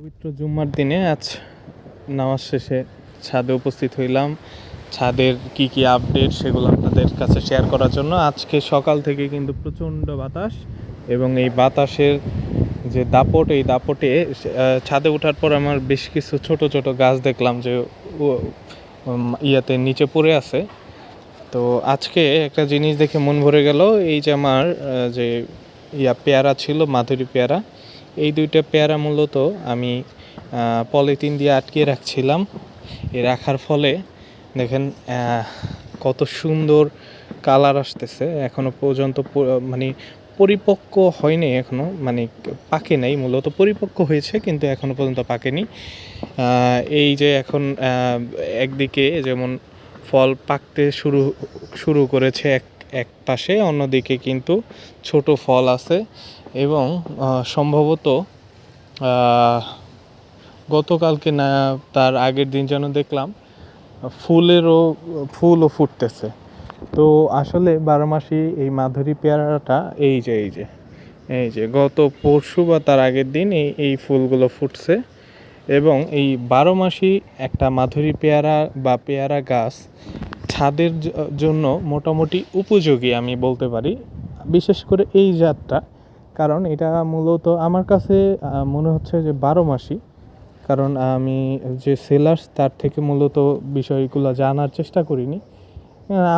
পবিত্র জুম্মার দিনে আজ নামাজ শেষে ছাদে উপস্থিত হইলাম। ছাদের কি আপডেট সেগুলো আপনাদের কাছে শেয়ার করার জন্য। আজকে সকাল থেকে কিন্তু প্রচণ্ড বাতাস, এবং এই বাতাসের যে দাপট, এই দাপটে ছাদে ওঠার পর আমার বেশ কিছু ছোট ছোট গাছ দেখলাম যে ইয়াতে নিচে পড়ে আছে। তো আজকে একটা জিনিস দেখে মন ভরে গেল। এই যে আমার যে পেয়ারা ছিল, মাধুরী পেয়ারা, এই দুইটা পেয়ারা মূলত আমি পলিথিন দিয়ে আটকে রাখছিলাম। রাখার ফলে দেখেন কত সুন্দর কালার আসতেছে। এখনও পর্যন্ত মানে পরিপক্ক হয়নি, এখনও মানে পাকে নাই, মূলত পরিপক্ক হয়েছে কিন্তু এখনও পর্যন্ত পাকেনি। এই যে এখন একদিকে যেমন ফল পাকতে শুরু করেছে এক পাশে, অন্যদিকে কিন্তু ছোট ফল আছে, এবং সম্ভবত গতকালকে না তার আগের দিন যেন দেখলাম ফুলও ফুটতেছে। তো আসলে 12 মাসি এই মাধুরী পেয়ারাটা এই যে গত পরশু বা তার আগের দিন এই ফুলগুলো ফুটছে, এবং এই 12 মাসি একটা মাধুরী পেয়ারা বা পেয়ারা গাছ ছাদের জন্য মোটামুটি উপযোগী আমি বলতে পারি, বিশেষ করে এই জাতটা। কারণ এটা মূলত আমার কাছে মনে হচ্ছে যে 12 মাসি, কারণ আমি যে সেলার্স তার থেকে মূলত বিষয়গুলো জানার চেষ্টা করিনি।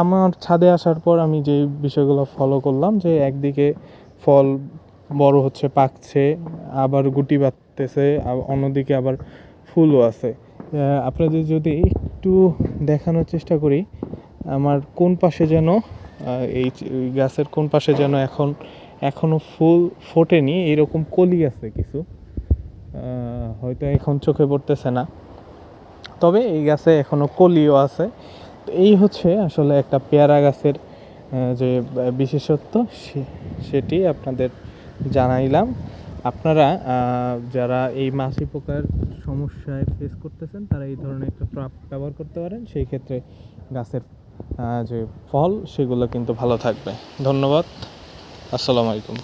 আমার ছাদে আসার পর আমি যে বিষয়গুলো ফলো করলাম, যে একদিকে ফল বড় হচ্ছে, পাকছে, আবার গুটি বাঁধতেছে, অন্যদিকে আবার ফুলও আছে। আপনাদের যদি একটু দেখানোর চেষ্টা করি, আমার কোন পাশে যেন এই গাছের কোন পাশে যেন এখনও ফুল ফোটেনি, এরকম কলি আছে কিছু, হয়তো এখন চোখে পড়তেছে না, তবে এই গাছে এখনও কলিও আছে। এই হচ্ছে আসলে একটা পেয়ারা গাছের যে বিশেষত্ব, সেটি আপনাদের জানাইলাম। আপনারা যারা এই মাছি পোকার সমস্যায় ফেস করতেছেন, তারা এই ধরনের একটা ট্রাপ ব্যবহার করতে পারেন। সেই ক্ষেত্রে গাছের যে ফল সেগুলো কিন্তু ভালো থাকবে। ধন্যবাদ। আসসালামু আলাইকুম।